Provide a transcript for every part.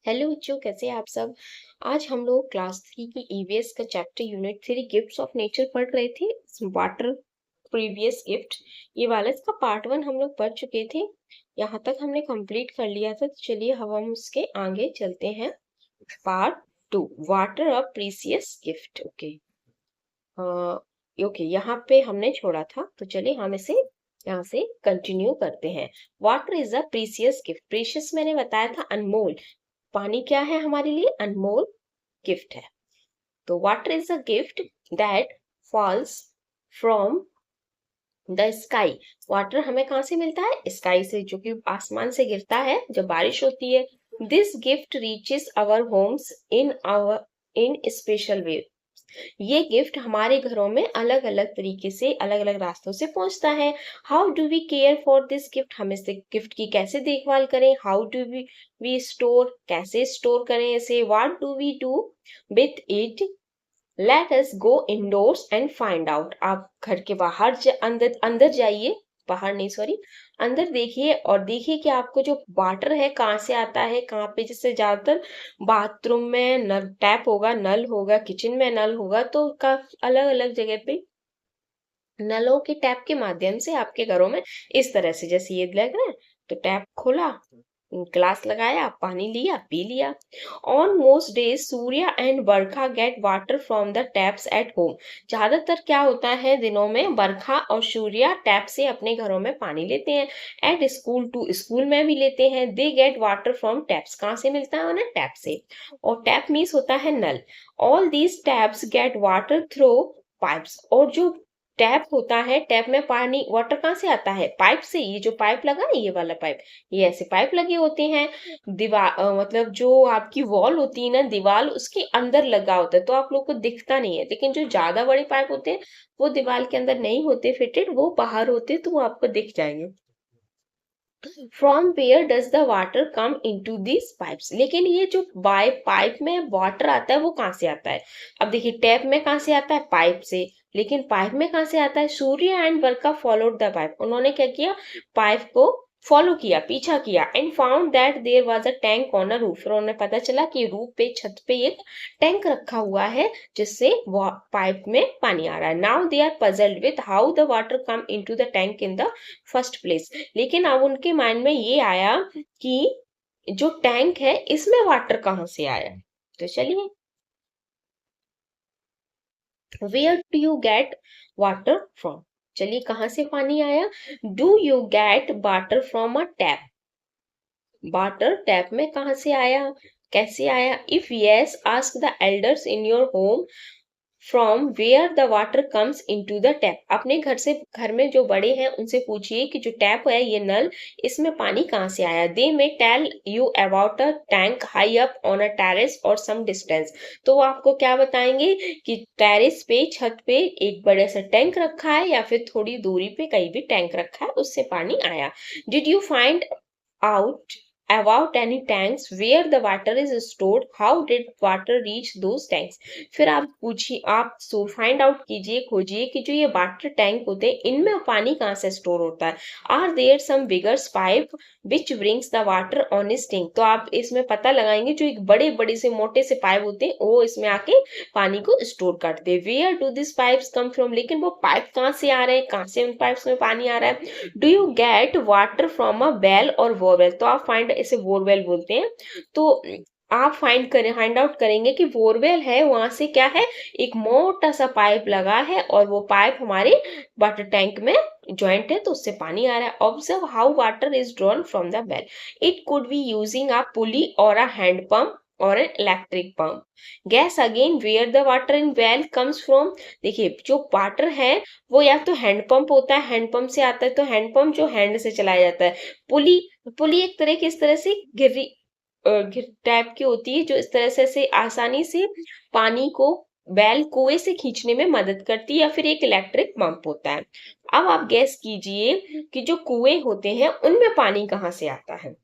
Hello बच्चों, कैसे हैं आप सब। आज हम लोग क्लास 3 की ईवीएस का chapter unit 3 gifts of nature पढ़ रहे थे। वाटर प्रीवियस गिफ्ट ये वाला इसका पार्ट 1 हम लोग पढ़ चुके थे। यहाँ तक हमने कंप्लीट कर लिया था। तो चलिए अब हम उसके आगे चलते हैं। पार्ट 2 वाटर अ प्रीसियस गिफ्ट। ओके, यहाँ पे हमने छोड़ा था, तो चलिए हम इसे यहाँ से कंटिन्यू करते हैं। Water is a precious gift. Precious मैंने बताया था अनमोल। पानी क्या है हमारे लिए? अनमोल गिफ्ट है। तो water is a gift that falls from the sky. Water हमें कहाँ से मिलता है? स्काई से, जो कि आसमान से गिरता है जब बारिश होती है। This gift reaches our homes in special way. ये गिफ्ट हमारे घरों में अलग अलग तरीके से, अलग अलग रास्तों से पहुंचता है। How do we care for this gift? हम इस गिफ्ट की कैसे देखभाल करें? How do we store? कैसे स्टोर करें इसे? What do we do with it? Let us go indoors and find out. आप घर के बाहर अंदर अंदर जाइए, बाहर नहीं सॉरी, अंदर देखिए और देखिए कि आपको जो वाटर है कहाँ से आता है, कहाँ पे। जैसे ज्यादातर बाथरूम में नल टैप होगा, नल होगा, किचन में नल होगा, तो का अलग अलग जगह पे नलों के टैप के माध्यम से आपके घरों में इस तरह से, जैसे ये लग रहा है, तो टैप खोला, ग्लास लगाया, पानी लिया, पी लिया। On most days Surya and Barkha gate water from the taps at home. ज्यादातर क्या होता है, दिनों में बरखा और सूर्या टैप से अपने घरों में पानी लेते हैं। एट स्कूल टू, स्कूल में भी लेते हैं। दे गेट वाटर फ्रॉम टैप्स। कहाँ से मिलता है उन्हें? टैप से। और टैप मीन्स होता है नल। All these taps get water through pipes. और जो टैप होता है, टैप में पानी वाटर कहाँ से आता है? पाइप से। ये जो पाइप लगा है, ये वाला पाइप, ये ऐसे पाइप लगे होते हैं। दीवार मतलब जो आपकी वॉल होती है ना, दीवार, उसके अंदर लगा होता है, तो आप लोग को दिखता नहीं है। लेकिन जो ज्यादा बड़े पाइप होते हैं वो दीवार के अंदर नहीं होते फिटेड, वो बाहर होते, तो वो आपको दिख जाएंगे। From where does the water come into this pipes. लेकिन ये जो बाय पाइप में वाटर आता है वो कहाँ से आता है? अब देखिए, टैप में कहाँ से आता है? पाइप से। लेकिन पाइप में कहाँ से आता है? Surya and Barkha followed the pipe. उन्होंने क्या किया? पाइप को फॉलो किया, पीछा किया। And found that there was a tank on a roof. फिर उन्हें पता चला कि रूफ पे, छत पे एक टैंक रखा हुआ है जिससे पाइप में पानी आ रहा है। Now they are puzzled with how the water come into the tank in the first place. लेकिन अब उनके माइंड में ये आया कि जो टैंक है इसमें वाटर कहाँ से आया। तो चलिए, where do you get water from? चलिए, कहाँ से पानी आया? Do you get water from a tap? Water tap में कहाँ से आया? कैसे आया? If yes, ask the elders in your home from where the water comes into the tap. अपने घर से, घर में जो बड़े हैं उनसे पूछिए कि जो टैप है, ये नल, इसमें पानी कहाँ से आया। They may tell you about a tank high up on a terrace और सम डिस्टेंस। तो वो आपको क्या बताएंगे कि टेरेस पे, छत पे एक बड़े सा टैंक रखा है, या फिर थोड़ी दूरी पे कहीं भी टैंक रखा है, उससे पानी आया। Did you find out about any tanks where the water is stored? How did water reach those tanks? फिर आप पूछिए, आप फाइंड आउट कीजिए, खोजिए कि जो ये वाटर टैंक होते हैं इनमें पानी कहाँ से स्टोर होता है। Are there some bigger pipe which brings the water on इस टैंक। तो आप इसमें पता लगाएंगे जो एक बड़े बड़े से मोटे से पाइप होते हैं वो इसमें आके पानी को स्टोर करते हैं। Where do this pipes come from? लेकिन वो पाइप कहाँ से आ रहे हैं, कहाँ से उन पाइप्स में पानी आ रहा है? Do you get water from a well और बोरवेल? तो आप फाइंड, इसे बोरवेल बोलते हैं। तो आप फाइंड आउट करेंगे कि बोरवेल है, वहां से क्या है, एक मोटा सा पाइप लगा है और वो पाइप हमारे वाटर टैंक में ज्वाइंट है, तो उससे पानी आ रहा है। Observe how water is drawn from the well. It could be using a pulley और अ हैंड पंप और an electric pump. Guess again where the water in well comes from. देखिए, जो वाटर है वो या तो हैंडपंप होता है, हैंडपंप से आता है, तो हैंडपंप जो हैंड से चलाया जाता है। पुली, पुली एक तरह की इस तरह से गिरी टाइप की होती है, जो इस तरह से आसानी से पानी को बैल कुएं से खींचने में मदद करती है। या फिर एक इलेक्ट्रिक पंप होता है। अब आप गैस कीजिए कि जो कुएं होते हैं उनमें पानी कहाँ से आता है,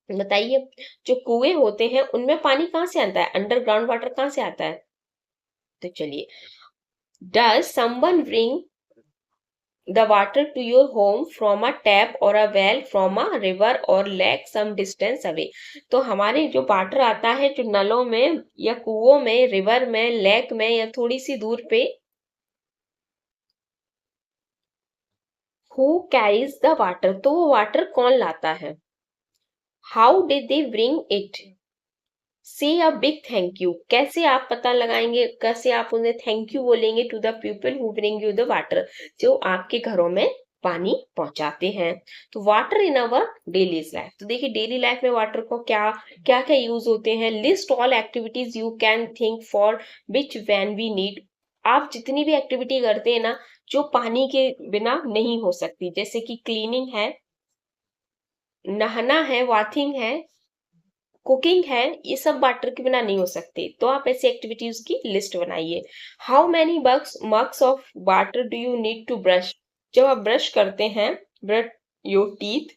बताइए। जो कुएं होते हैं उनमें पानी कहाँ से आता है? अंडरग्राउंड वाटर कहाँ से आता है? तो चलिए, does someone bring the water to your home from a tap or a well from a river or lake some distance away। तो हमारे जो वाटर आता है जो नलों में या कुओं में, रिवर में, लेक में या थोड़ी सी दूर पे, who carries the water, तो वो वाटर कौन लाता है। how did they bring it, से अ बिग थैंक यू, कैसे आप पता लगाएंगे, कैसे आप उन्हें थैंक यू बोलेंगे to the people who bring you the water, जो आपके घरों में पानी पहुंचाते हैं। तो water in our daily life, तो देखिए डेली लाइफ में वाटर को क्या क्या क्या यूज होते हैं। List all activities you can think for which when we need, आप जितनी भी एक्टिविटी करते हैं ना जो पानी के बिना नहीं हो सकती, जैसे कि क्लीनिंग है, नहाना है, वॉथिंग है, कुकिंग है, ये सब वाटर के बिना नहीं हो सकते। तो आप ऐसी एक्टिविटीज की लिस्ट बनाइए। How many mugs of water do you need to brush, जब आप ब्रश करते हैं, ब्रश योर टीथ,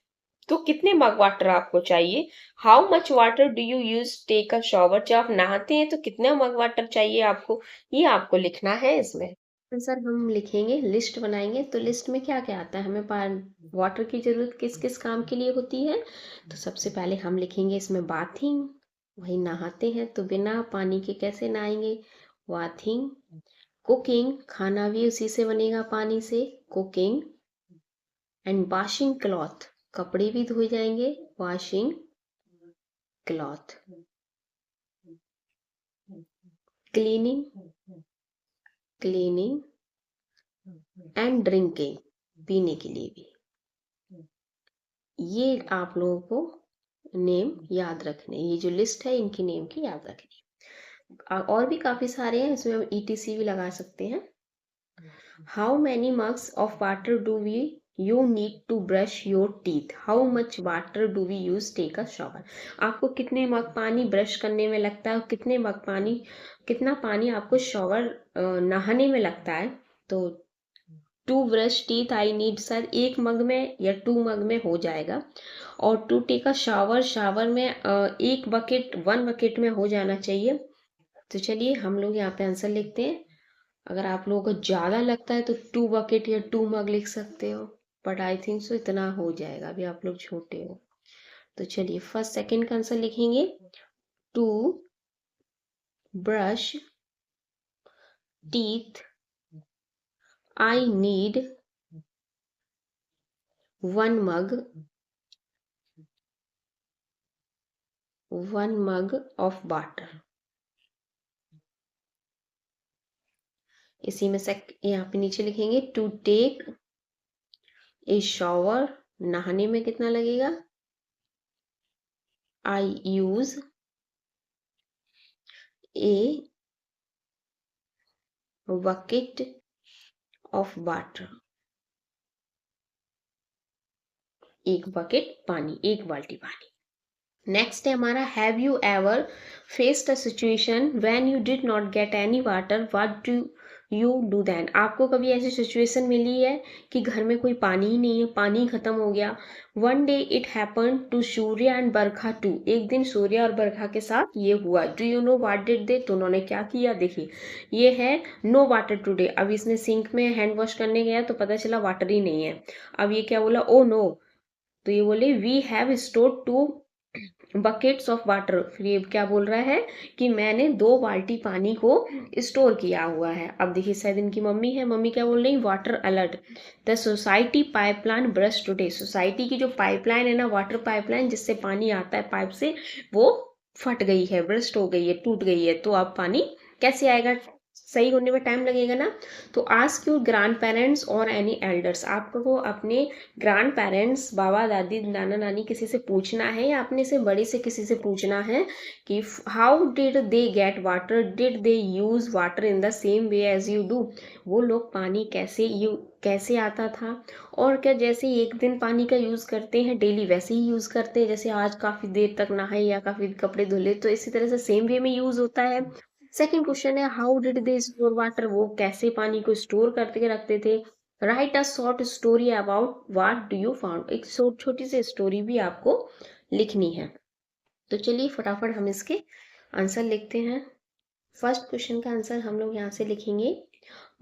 तो कितने मग वाटर आपको चाहिए। How much water do you use take a shower, जब आप नहाते हैं तो कितना मग वाटर चाहिए आपको, ये आपको लिखना है इसमें। सर हम लिखेंगे, लिस्ट बनाएंगे, तो लिस्ट में क्या क्या आता है, हमें वाटर की जरूरत किस किस काम के लिए होती है। तो सबसे पहले हम लिखेंगे इसमें बाथिंग, वही नहाते हैं तो बिना पानी के कैसे नहाएंगे, बाथिंग। कुकिंग, खाना भी उसी से बनेगा, पानी से, कुकिंग। एंड वॉशिंग क्लॉथ, कपड़े भी धोए जाएंगे, washing cloth. Cleaning, cleaning. And drinking, पीने के लिए भी। ये आप लोगों को नेम याद रखने, ये जो लिस्ट है इनकी नेम की याद रखनी। और भी काफी सारे हैं, इसमें हम ETC भी लगा सकते हैं। How many mugs of water do we you need to brush your teeth, how much water do we use take a shower, आपको कितने मग पानी ब्रश करने में लगता है, कितने मग पानी, कितना पानी आपको शॉवर नहाने में लगता है। तो to brush teeth I need, sir एक मग में या 2 मग में हो जाएगा। और to take a shower, shower में एक बकेट, 1 बकेट में हो जाना चाहिए। तो चलिए हम लोग यहाँ पे आंसर लिखते हैं। अगर आप लोगों को ज्यादा लगता है तो 2 बकेट या 2 मग लिख सकते हो, बट आई थिंक सो इतना हो जाएगा, अभी आप लोग छोटे हो। तो चलिए फर्स्ट सेकंड का आंसर लिखेंगे। To brush teeth I need 1 mug, 1 mug of water. इसी में से यहाँ पे नीचे लिखेंगे टू टेक ए शॉवर, नहाने में कितना लगेगा, I use a bucket of water, एक बकेट पानी, एक बाल्टी पानी। नेक्स्ट है हमारा, have you ever faced a situation when you did not get any water, what do you do then, आपको कभी ऐसी सिचुएशन मिली है कि घर में कोई पानी ही नहीं है, पानी खत्म हो गया। One day it happen to Surya and Barkha too, एक दिन सूर्या और बरखा के साथ ये हुआ। Do you know what did they, तो उन्होंने क्या किया, देखिए ये है नो वाटर टुडे, अब इसने सिंक में हैंड वॉश करने गया तो पता चला वाटर ही नहीं है। अब ये क्या बोला, ओ नो, तो ये बोले we have stored 2 buckets of water, फिर ये क्या बोल रहा है कि मैंने 2 बाल्टी पानी को स्टोर किया हुआ है। अब देखिए शायद इनकी मम्मी है, मम्मी क्या बोल रही, water alert, the society pipeline brush today, society की जो पाइपलाइन है ना, वाटर पाइपलाइन जिससे पानी आता है पाइप से, वो फट गई है, ब्रस्ट हो गई है, टूट गई है, तो अब पानी कैसे आएगा, सही होने में टाइम लगेगा ना। तो आस्क योर ग्रैंड पेरेंट्स और एनी एल्डर्स, आपको अपने ग्रैंड पेरेंट्स, बाबा दादी नाना नानी किसी से पूछना है या अपने से बड़े से किसी से पूछना है कि how did they get water, did they use water in the same way as you do, वो लोग पानी कैसे आता था, और क्या जैसे एक दिन पानी का यूज करते हैं डेली वैसे ही यूज करते हैं, जैसे आज काफी देर तक नहाए या काफी कपड़े धुले, तो इसी तरह से सेम वे में यूज होता है। सेकेंड क्वेश्चन है, how did they store water, वो कैसे पानी को स्टोर करके रखते थे। Right a short story about what do you found, एक छोटी सी स्टोरी भी आपको लिखनी है। तो चलिए फटाफट हम इसके आंसर लिखते हैं। फर्स्ट क्वेश्चन का आंसर हम लोग यहाँ से लिखेंगे,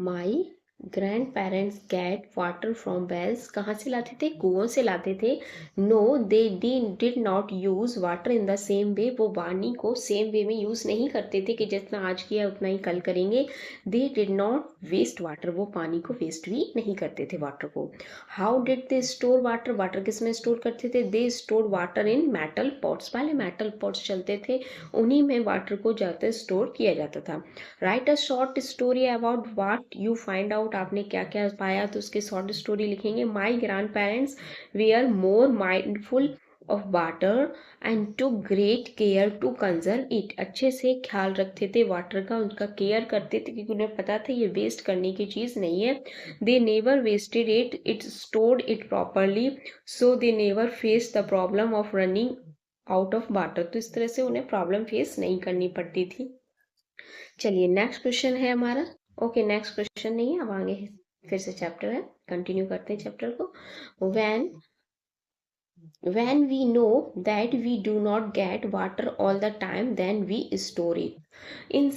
my grandparents get water from wells, कहाँ से लाते थे? कुओं से लाते थे। No they did not use water in the same way, वो पानी को सेम वे में यूज नहीं करते थे कि जितना आज किया उतना ही कल करेंगे। They did not waste water, वो पानी को वेस्ट भी नहीं करते थे वाटर को। How did they store water, water किस में स्टोर करते थे? They store water in metal pots, पहले मेटल पॉट्स चलते थे, उन्हीं में वाटर को जाकर स्टोर किया जाता था। Write a short story about what you find out, आपने क्या क्या पाया, तो उसके शॉर्ट स्टोरी लिखेंगे। My grandparents were more mindful of water and to great care to conserve it, अच्छे से ख्याल रखते थे वाटर का, उनका केयर करते थे क्योंकि उन्हें पता था ये वेस्ट करने की चीज़ नहीं है। They never wasted it, it stored it properly, so they never face the problem of running out of water, तो इस तरह से उन्हें प्रॉब्लम फेस नहीं करनी पड़ती थी। चलिए नेक्स्ट क्वेश्चन है हमारा। ओके नेक्स्ट क्वेश्चन नहीं है, अब आगे फिर से चैप्टर है, कंटिन्यू करते हैं चैप्टर को। when we know that we do not get water all the time, then we store it in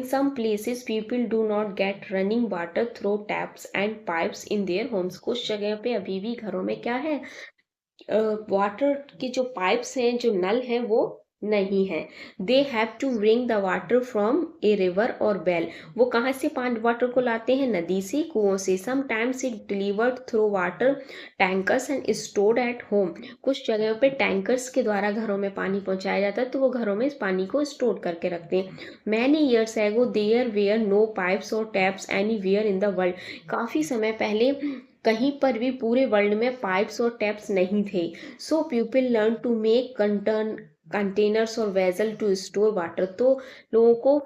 some places people do not get running water through taps and pipes in their homes, कुछ जगह पे अभी भी घरों में क्या है, water के जो पाइप्स हैं, जो नल हैं, वो नहीं है। They have to bring the water from a river और वेल, वो कहाँ से पानी वाटर को लाते हैं? नदी से, कुओं से। Sometimes it delivered through water tankers and stored at home, कुछ जगह पे टैंकर्स के द्वारा घरों में पानी पहुंचाया जाता है, तो वो घरों में इस पानी को स्टोर करके रखते हैं। Many years ago there were no pipes और taps anywhere in the world, काफ़ी समय पहले कहीं पर भी पूरे वर्ल्ड में पाइप्स और टैप्स नहीं थे। So people learn to make containers और वेजल टू स्टोर वाटर, तो लोगों को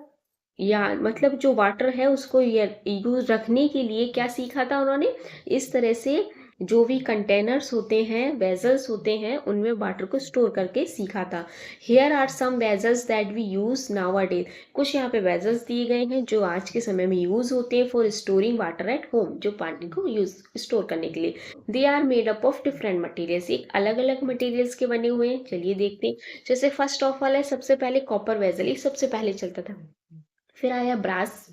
या मतलब जो वाटर है उसको यूज रखने के लिए क्या सीखा था उन्होंने, इस तरह से जो भी कंटेनर्स होते हैं, वेजल्स होते हैं, उनमें वाटर को स्टोर करके सीखा था। Here are some vessels that we use nowadays, कुछ यहाँ पे वेजल्स दिए गए हैं जो आज के समय में यूज होते हैं for storing water at home, जो पानी को यूज स्टोर करने के लिए। They are made up of different materials, एक अलग अलग मटेरियल्स के बने हुए हैं। चलिए देखते हैं। जैसे फर्स्ट ऑफ ऑल है सबसे पहले कॉपर वेजल, ये सबसे पहले चलता था। फिर आया ब्रास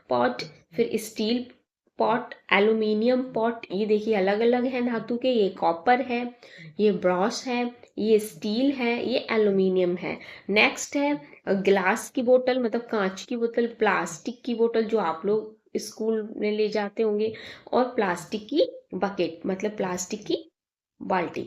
पॉट, फिर स्टील पॉट, एल्यूमिनियम पॉट, ये देखिए अलग अलग है धातु के, ये कॉपर है, ये ब्रॉस है, ये स्टील है, ये एल्यूमिनियम है। नेक्स्ट है ग्लास की बोतल, मतलब कांच की बोतल, प्लास्टिक की बोतल जो आप लोग स्कूल में ले जाते होंगे, और प्लास्टिक की बकेट, मतलब प्लास्टिक की बाल्टी।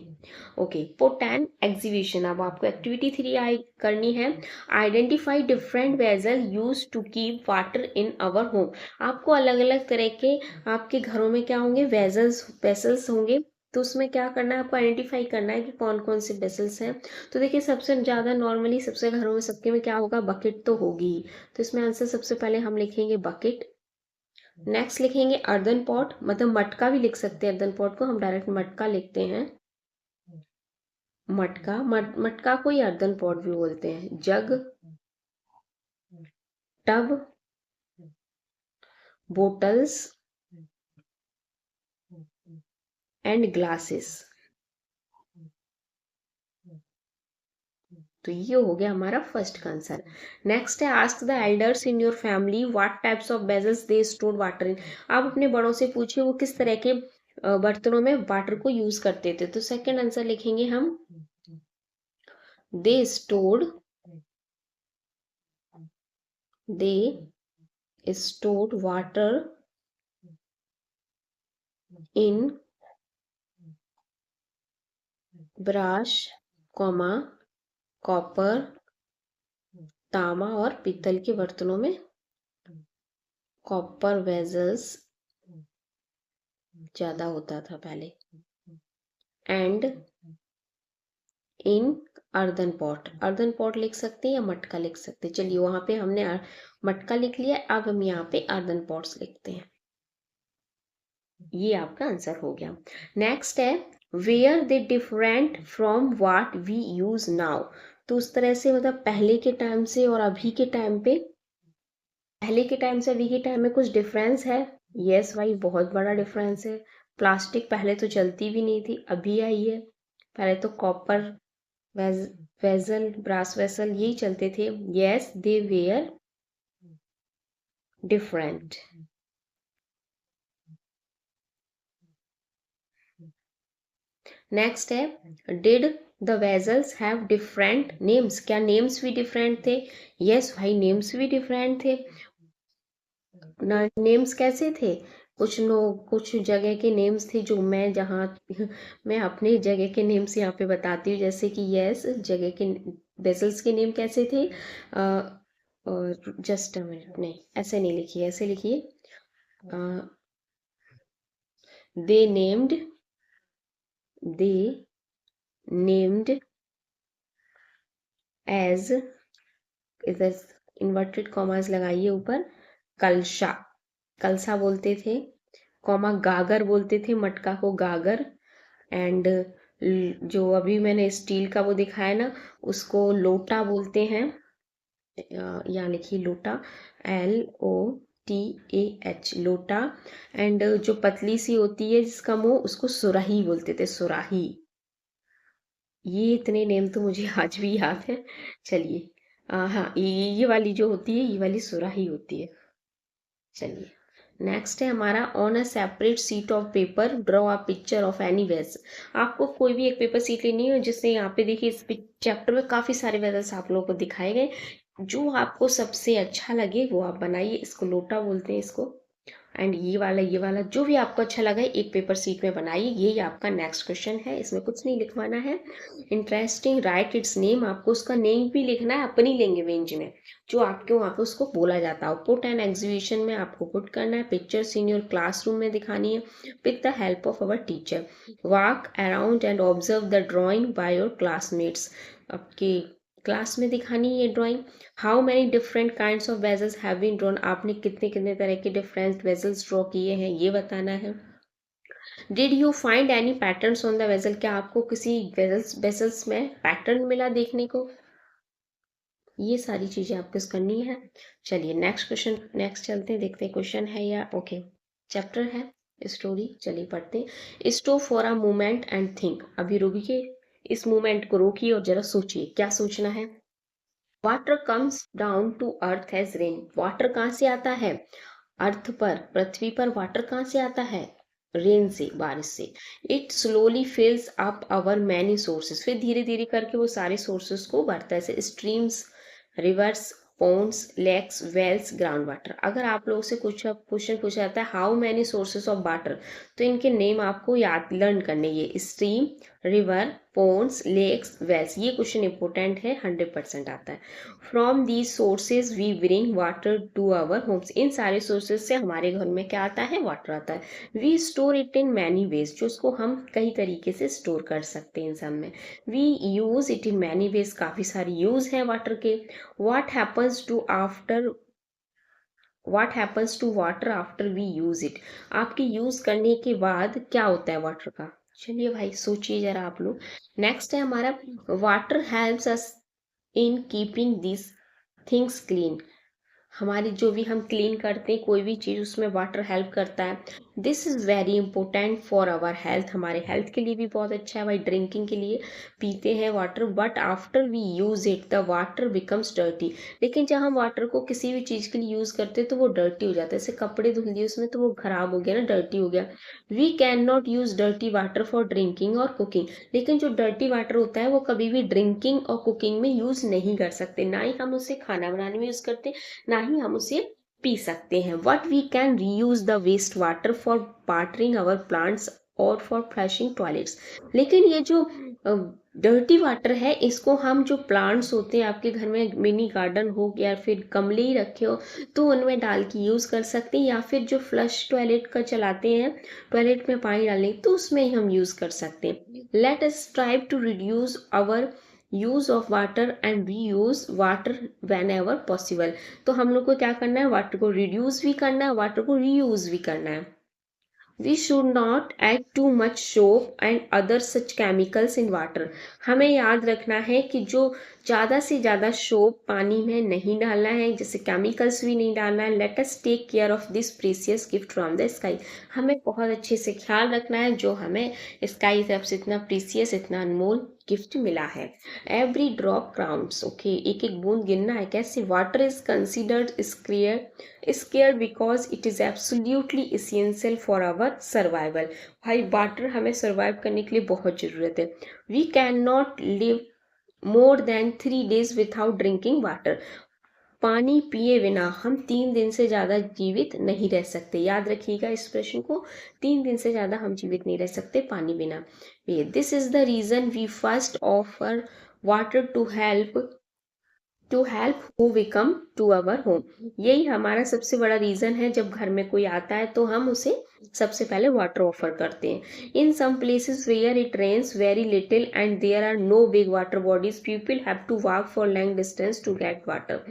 ओके पुट एन एग्जीबिशन, अब आपको एक्टिविटी 3 करनी है। Identify different vessel use to keep water in our home, आपको अलग अलग तरह के आपके घरों में क्या होंगे, वेसल्स होंगे, तो उसमें क्या करना है, आपको आइडेंटिफाई करना है कि कौन कौन से वेसल्स हैं। तो देखिए सबसे ज़्यादा नॉर्मली सबसे घरों में सबके में क्या होगा, बकेट तो होगी ही, तो इसमें आंसर सबसे पहले हम लिखेंगे बकेट। नेक्स्ट लिखेंगे अर्दन पॉट, मतलब मटका भी लिख सकते हैं, अर्दन पॉट को हम डायरेक्ट मटका लिखते हैं। मटका को ही अर्दन पॉट भी बोलते हैं। जग, टब, बोटल्स एंड ग्लासेस, तो ये हो गया हमारा फर्स्ट का आंसर। नेक्स्ट है ask the elders in your family what types of vessels they store water in, आप अपने बड़ों से पूछिए वो किस तरह के बर्तनों में वाटर को यूज करते थे, तो सेकंड आंसर लिखेंगे हम they stored water in brass comma copper, तांबा और पीतल के बर्तनों में, कॉपर वेजल्स ज्यादा होता था पहले, एंड इन अर्दन पॉट लिख सकते हैं या मटका लिख सकते हैं। चलिए वहां पे हमने मटका लिख लिया, अब हम यहाँ पे अर्दन पॉट्स लिखते हैं। ये आपका आंसर हो गया। नेक्स्ट है were they different from what we use now, तो उस तरह से मतलब पहले के टाइम से और अभी के टाइम पे, पहले के टाइम से अभी के टाइम में कुछ डिफरेंस है। यस भाई बहुत बड़ा डिफरेंस है। प्लास्टिक पहले तो चलती भी नहीं थी, अभी आई है। पहले तो कॉपर वेजल, ब्रास वेसल यही चलते थे। Yes they were different. Next है did the vessels have different names, क्या नेम्स भी डिफरेंट थे? यस भाई, नेम्स भी डिफरेंट थे। नेम्स कैसे थे? कुछ जगह के नेम्स थे जो मैं जहाँ मैं अपने जगह के नेम्स यहाँ पे बताती हूँ, जैसे कि यस जगह के वेसल्स के नेम कैसे थे? और जस्ट अ मिनट, नहीं ऐसे नहीं लिखिए, ऐसे लिखिए they named they named as, इधर इन्वर्टेड कॉमास लगाइए ऊपर, कलशा, कलसा बोलते थे, कॉमा गागर बोलते थे, मटका को गागर, एंड जो अभी मैंने स्टील का वो दिखाया ना उसको लोटा बोलते हैं, यहाँ लिखिए लोटा, LOTAH लोटा, एंड जो पतली सी होती है जिसका मुंह उसको सुराही बोलते थे, सुराही। ये इतने नेम तो मुझे आज भी याद है। चलिए हाँ, ये वाली जो होती है ये वाली सुराही होती है। चलिए नेक्स्ट है हमारा, on a separate sheet of paper draw a picture of any ways. आपको कोई भी एक पेपर शीट लेनी है जिससे यहाँ पे देखिए इस चैप्टर में काफी सारे वेजल्स आप लोगों को दिखाए गए, जो आपको सबसे अच्छा लगे वो आप बनाइए। इसको लोटा बोलते हैं इसको, एंड ये वाला जो भी आपको अच्छा लगा एक पेपर शीट में बनाइए। यही आपका नेक्स्ट क्वेश्चन है, इसमें कुछ नहीं लिखवाना है। इंटरेस्टिंग, राइट इट्स नेम, आपको उसका नेम भी लिखना है अपनी लैंग्वेज में जो आपके वहाँ पे उसको बोला जाता है। पुट एंड एग्जीबिशन में आपको पुट करना है, पिक्चर्स इन योर क्लासरूम में दिखानी है with the help of our teacher, walk around and observe the drawing by your classmates, आपके क्लास में दिखानी है ये drawing. How many different kinds of vessels have been drawn, आपने कितने कितने तरह के डिफरेंट वेजल्स ड्रॉ किए हैं ये बताना है। Did you find any patterns on the vessel, क्या आपको किसी वेजल्स में पैटर्न मिला देखने को? ये सारी चीजें आपको करनी है। चलिए नेक्स्ट क्वेश्चन, नेक्स्ट चलते हैं, देखते हैं क्वेश्चन है या ओके चैप्टर है स्टोरी। चलिए पढ़ते हैं। Stop for a moment and think, अभी रुकिए, इस मोमेंट को रोकिए और जरा सोचिए क्या सोचना है। Water comes down to earth as rain, water कहाँ से आता है? अर्थ पर, पृथ्वी पर वाटर कहाँ से आता है? रेन से, बारिश से। It slowly fills up our many sources, फिर धीरे धीरे करके वो सारे सोर्सेस को भरता है, जैसे streams, rivers, ponds, lakes, wells, ground water. अगर आप लोगों से कुछ क्वेश्चन पूछा जाता है how many sources of water, तो इनके नेम आपको याद लर्न करने, ये stream, river, ponds, lakes, wells, ये क्वेश्चन इंपॉर्टेंट है, 100% आता है। From these sources we bring water to our homes, इन सारे सोर्सेज से हमारे घर में क्या आता है? वाटर आता है। We store it in many ways, जो उसको हम कई तरीके से स्टोर कर सकते हैं इन सब में। We use it in many ways, काफी सारी यूज है वाटर के। What happens to water after we use it, आपके यूज करने के बाद क्या होता है वाटर का? चलिए भाई सोचिए जरा आप लोग। नेक्स्ट है हमारा, water helps us in keeping this things clean, हमारी जो भी हम क्लीन करते हैं कोई भी चीज़ उसमें वाटर हेल्प करता है। This is very important for our health, हमारे हेल्थ के लिए भी बहुत अच्छा है भाई, ड्रिंकिंग के लिए पीते हैं water, but after we use it the water becomes dirty, लेकिन जब हम वाटर को किसी भी चीज़ के लिए यूज़ करते हैं तो वो डर्टी हो जाता है, जैसे कपड़े धुल दिए उसमें तो वो खराब हो गया ना, डर्टी हो गया। We can not use dirty water for drinking और कुकिंग, लेकिन जो डर्टी वाटर होता है वो कभी भी ड्रिंकिंग और कुकिंग में यूज़ नहीं कर सकते, ना ही हम उसे खाना बनाने में यूज़ करते, ना ही हम उसे पी सकते हैं। What we can reuse the waste water for watering our plants और फॉर फ्लशिंग टॉयलेट्स, लेकिन ये जो डर्टी वाटर है इसको हम जो प्लांट्स होते हैं आपके घर में, मिनी गार्डन हो या फिर गमले ही रखे हो तो उनमें डाल के यूज़ कर सकते हैं, या फिर जो फ्लश टॉयलेट का चलाते हैं, टॉयलेट में पानी डालने तो उसमें ही हम यूज़ कर सकते हैं। Let us strive to reduce our use of water and reuse water whenever possible, तो हम लोग को क्या करना है? वाटर को रिड्यूस भी करना है, वाटर को रीयूज भी करना है। We should not add too much soap and other such chemicals in water, हमें याद रखना है कि जो ज़्यादा से ज़्यादा सोप पानी में नहीं डालना है, जैसे केमिकल्स भी नहीं डालना है। Let us take care of this precious gift from the sky, हमें बहुत अच्छे से ख्याल रखना है जो हमें स्काई से इतना प्रीसियस, इतना अनमोल गिफ्ट मिला है। एवरी ड्रॉप काउंट्स, ओके, एक एक बूंद गिनना है। कैसे? Water is considered scarce because it is absolutely essential for our survival. भाई वाटर हमें सर्वाइव करने के लिए बहुत ज़रूरत है। We can not live more than 3 days without drinking water. पानी पिए बिना हम 3 दिन से ज़्यादा जीवित नहीं रह सकते। याद रखिएगा इस प्रश्न को, 3 दिन से ज़्यादा हम जीवित नहीं रह सकते पानी बिना पिए। This is the reason we first offer water to help who we come to our home. यही हमारा सबसे बड़ा रीज़न है, जब घर में कोई आता है तो हम उसे सबसे पहले वाटर ऑफर करते हैं। In some places where it rains very little and there are no big water bodies, people have to walk for long distance to get water.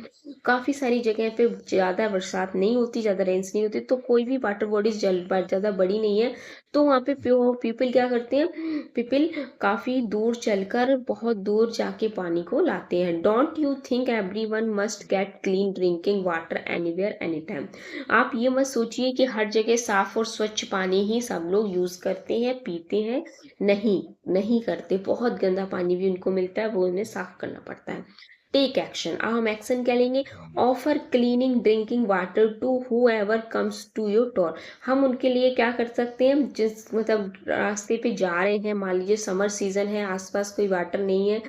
काफ़ी सारी जगह पे ज़्यादा बरसात नहीं होती, ज़्यादा रेंस नहीं होती, तो कोई भी वाटर बॉडीज ज़्यादा बड़ी नहीं है, तो वहाँ पे पीपल क्या करते हैं, पीपल काफ़ी दूर चलकर बहुत दूर जाके पानी को लाते हैं। Don't you think everyone must get clean drinking water anywhere any time. आप ये मत सोचिए कि हर जगह साफ और स्वच्छ पानी ही सब लोग यूज़ करते हैं, पीते हैं। नहीं, नहीं करते। बहुत गंदा पानी भी उनको मिलता है, वो उन्हें साफ करना पड़ता है। Take action. अब हम एक्शन क्या लेंगे? Offer cleaning drinking water to whoever comes to your door. हम उनके लिए क्या कर सकते हैं? जिस मतलब रास्ते पे जा रहे हैं, मान लीजिए समर सीजन है, आसपास कोई वाटर नहीं है,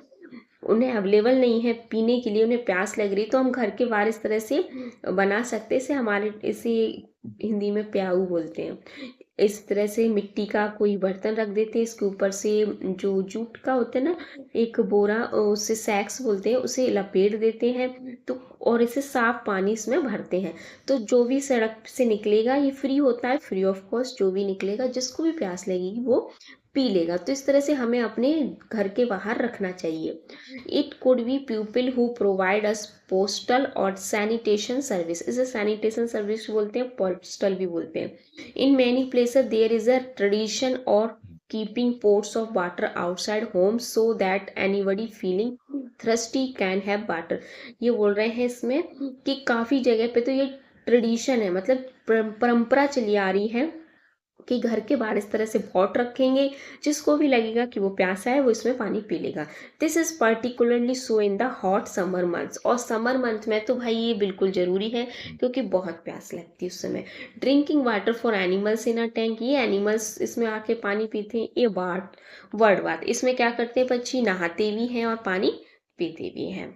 उन्हें अवेलेबल नहीं है पीने के लिए, उन्हें प्यास लग रही, तो हम घर के बाहर इस तरह से बना सकते हैं। इसे हिंदी में प्याऊ बोलते हैं। इस तरह से मिट्टी का कोई बर्तन रख देते हैं, इसके ऊपर से जो जूट का होता है ना, एक बोरा, उसे सैक्स बोलते हैं, उसे लपेट देते हैं, तो और इसे साफ पानी इसमें भरते हैं। तो जो भी सड़क से निकलेगा, ये फ्री होता है, फ्री ऑफ कॉस्ट, जो भी निकलेगा, जिसको भी प्यास लगेगी वो पी लेगा। तो इस तरह से हमें अपने घर के बाहर रखना चाहिए। It could be people who provide us postal और सैनिटेशन सर्विस। इसे सैनिटेशन सर्विस बोलते हैं, पोस्टल भी बोलते हैं। In many places there is a tradition or keeping pots of water outside home so that anybody feeling thirsty can have water। ये बोल रहे हैं इसमें कि काफ़ी जगह पे तो ये ट्रेडिशन है, मतलब परंपरा चली आ रही है कि घर के बाहर इस तरह से पॉट रखेंगे, जिसको भी लगेगा कि वो प्यासा है वो इसमें पानी पी लेगा। This is particularly so in the hot summer months. और समर मंथ में तो भाई ये बिल्कुल ज़रूरी है, क्योंकि बहुत प्यास लगती है उस समय। Drinking water for animals in a tank. ये एनिमल्स इसमें आके पानी पीते हैं। ये वर्ड बात, इसमें क्या करते हैं, पक्षी नहाते भी हैं और पानी पीते भी हैं।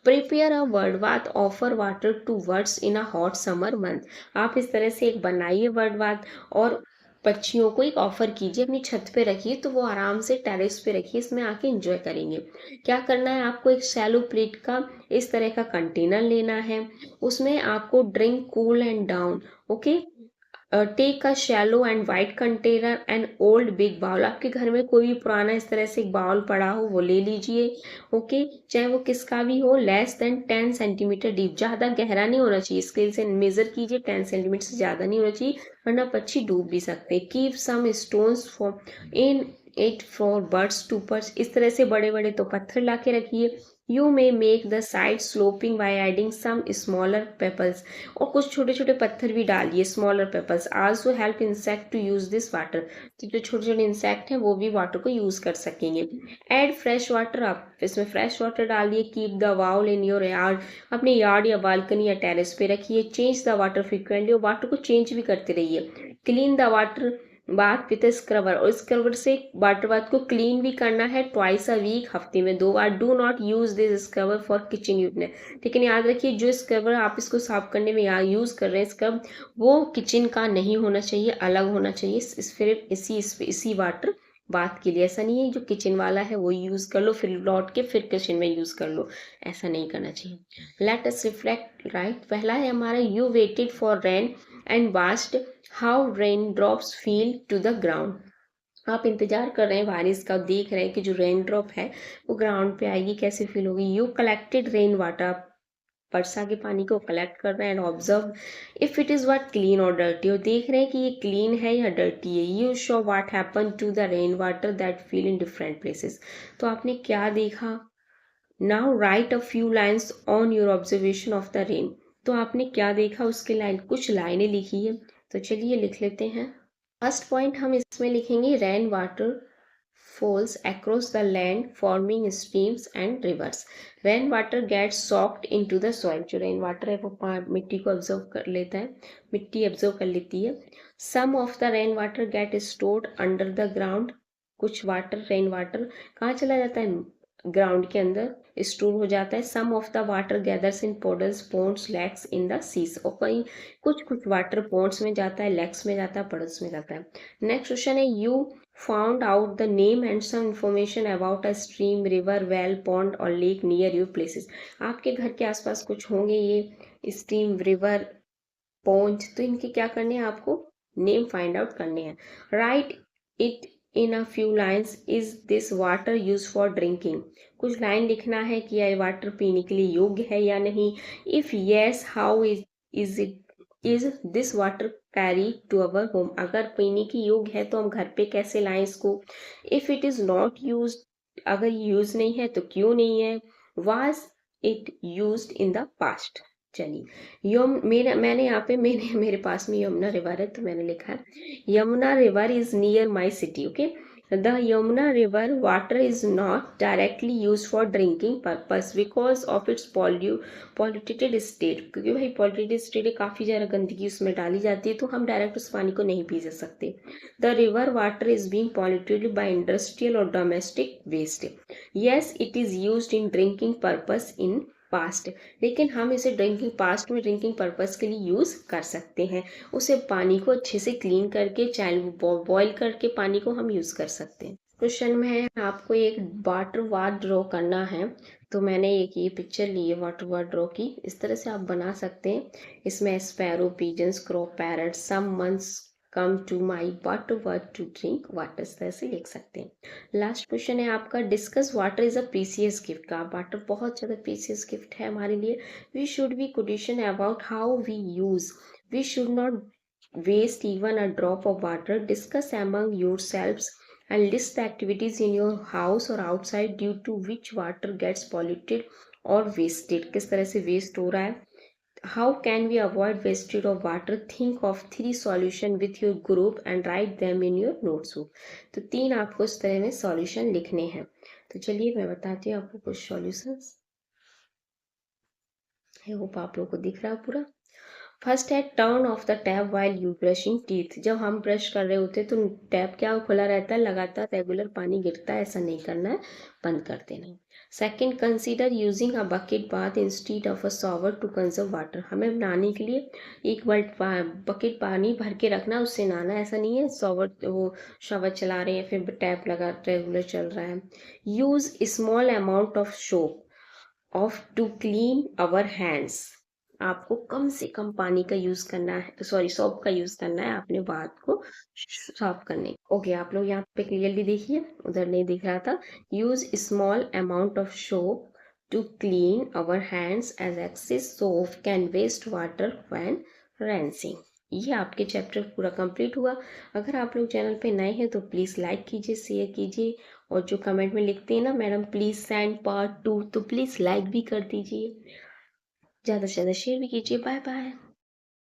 Prepare a bird bath, offer water to birds in a hot summer month. आप इस तरह से एक बनाइए वर्ड बात और पक्षियों को एक ऑफर कीजिए, अपनी छत पे रखिए, तो वो आराम से टेरेस पे रखिए, इसमें आके एंजॉय करेंगे। क्या करना है आपको? एक शैलो प्लेट का इस तरह का कंटेनर लेना है, उसमें आपको drink cool and down, okay. Take a shallow and wide container and old big bowl. आपके घर में कोई भी पुराना इस तरह से एक बाउल पड़ा हो वो ले लीजिए, ओके, चाहे वो किसका भी हो। लेस देन 10 सेंटीमीटर डीप, ज़्यादा गहरा नहीं होना चाहिए, स्केल से मेजर कीजिए, 10 सेंटीमीटर से ज़्यादा नहीं होना चाहिए, वरना पक्षी डूब भी सकते हैं। Keep some stones for in it for birds to perch. इस तरह से बड़े बड़े तो पत्थर ला के रखिए। You may make the side sloping by adding some smaller pebbles. और कुछ छोटे छोटे पत्थर भी डालिए, smaller pebbles also help insect to use this water. तो जो छोटे छोटे इंसेक्ट हैं वो भी वाटर को यूज कर सकेंगे। ऐड फ्रेश वाटर, आप इसमें फ्रेश वाटर डालिए। Keep the bowl in your yard. अपने यार्ड या बालकनी या टेरेस पे रखिए। चेंज द वाटर फ्रिक्वेंटली, और वाटर को चेंज भी करते रहिए। Clean the water bath with scrubber, और स्क्रबर से वाटर बाथ को क्लीन भी करना है ट्वाइस अ वीक, हफ्ते में 2 बार। Do not use this scrubber for kitchen यूजनेस। लेकिन याद रखिए जो स्क्रबर आप इसको साफ करने में यहाँ यूज कर रहे हैं स्क्रब, वो किचन का नहीं होना चाहिए, अलग होना चाहिए। सिर्फ इसी वाटर बात के लिए। ऐसा नहीं है जो किचन वाला है वो यूज कर लो, फिर लौट के फिर किचन में यूज कर लो, ऐसा नहीं करना चाहिए। Let us reflect, right. पहला है हमारा, you waited for rain and watched how rain drops fell to the ground. आप इंतजार कर रहे हैं बारिश का, देख रहे हैं कि जो रेन ड्रॉप है वो ग्राउंड पे आएगी, कैसे फील होगी। यू कलेक्टेड रेन वाटर, वर्षा के पानी को कलेक्ट कर रहे हैं। And observe if it is what clean और डर्टी, और देख रहे हैं कि ये क्लीन है या डर्टी है। You show what happen to the rain water that fell in different places. तो आपने क्या देखा? Now write a few lines on your observation of the rain. तो आपने क्या देखा उसके लाइन, कुछ लाइनें लिखी है, तो चलिए लिख लेते हैं। फर्स्ट पॉइंट हम इसमें लिखेंगे rain water falls across the land forming streams and rivers. Rain water gets soaked into the soil. जो रेन वाटर है वो मिट्टी को ऑब्जर्व कर लेता है, मिट्टी ऑब्जर्व कर लेती है. Some of the rain water get stored under the ground. कुछ वाटर रेन वाटर कहाँ चला जाता है, ग्राउंड के अंदर स्टोर हो जाता है. Some of the water gathers in puddles ponds lakes in the seas. और कहीं कुछ वाटर पोन्ड्स में जाता है, लेक्स में जाता है, पडल्स में जाता है. नेक्स्ट क्वेश्चन है, you found out the name and some information about a stream, river, well, pond और लेक नियर योर प्लेसेस. आपके घर के आसपास कुछ होंगे ये स्ट्रीम, रिवर, पॉन्ड, तो इनके क्या करने हैं, आपको नेम फाइंड आउट करने हैं. Right it in a few lines. Is this water use for drinking. कुछ लाइन लिखना है कि यह वाटर पीने के लिए योग्य है या नहीं. If yes, how is this water carry to our home. अगर पीने की योग्य है तो हम घर पे कैसे लाएं इसको. If it is not use, अगर यूज नहीं है तो क्यों नहीं है. Was it used in the past. चलिए मैंने यहाँ पे मेरे पास में यमुना रिवर है तो मैंने लिखा है Yamuna river is near my city. Okay, the Yamuna river water is not directly use for drinking purpose because of its polluted state. क्योंकि भाई पॉल्यूटेड स्टेट है, काफ़ी ज़्यादा गंदगी उसमें डाली जाती है तो हम डायरेक्ट उस पानी को नहीं पी सकते. The river water is being polluted by industrial और domestic waste. Yes, it is used in drinking purpose in past. लेकिन हम इसे ड्रिंकिंग पास्ट में ड्रिंकिंग पर्पस के लिए यूज़ कर सकते हैं. उसे पानी को अच्छे से क्लीन करके चाहे बॉईल करके पानी को हम यूज़ कर सकते हैं. क्वेश्चन में है आपको एक वाटर वार ड्रॉ करना है. तो मैंने एक ये पिक्चर ली है वाटर वार ड्रॉ की. इस तरह से आप बना सकते हैं. इसमें sparrow, pigeons, crow, parrot, some months come to my water bird to drink water. इस तरह से लिख सकते हैं. लास्ट क्वेश्चन है आपका, discuss water is a precious gift. का वाटर बहुत ज़्यादा प्रीसियस गिफ्ट है हमारे लिए. We should be question about how we use. We should not waste even a drop of water. Discuss among yourselves and list the activities in your house or outside due to which water gets polluted or wasted. किस तरह से waste हो रहा है. How can we avoid wastage of water? Think of 3 solution with your group and write them in your notebook. तो 3 आपको इस तरह में सॉल्यूशन लिखने हैं. तो चलिए मैं बताती हूँ आपको कुछ सॉल्यूशंस. आई होप आप लोगों को दिख रहा है पूरा. फर्स्ट है, turn off the tap while you brushing teeth. जब हम ब्रश कर रहे होते हैं तो टैप क्या खुला रहता है, लगातार रेगुलर पानी गिरता है, ऐसा नहीं करना है, बंद कर देना है. Second, consider using a bucket bath instead of a shower to conserve water. हमें नहाने के लिए एक बकेट पानी भर के रखना, उससे नहाना. ऐसा नहीं है शॉवर चला रहे हैं फिर टैप लगा रेगुलर चल रहा है. Use small amount of to clean our hands. आपको कम से कम पानी का यूज करना है, सॉरी सोप का यूज करना है अपने बात को साफ करने. ओके, आप लोग यहाँ पे क्लियरली देखिए, उधर नहीं दिख रहा था. Use small amount of soap to clean our hands as excess soap can waste water when rinsing. ये आपके चैप्टर पूरा कंप्लीट हुआ. अगर आप लोग चैनल पे नए हैं तो प्लीज़ लाइक कीजिए, शेयर कीजिए, और जो कमेंट में लिखते हैं ना मैडम प्लीज़ सेंड पार्ट 2, तो प्लीज़ लाइक भी कर दीजिए, ज़्यादा से ज़्यादा शेयर भी कीजिए. Bye bye.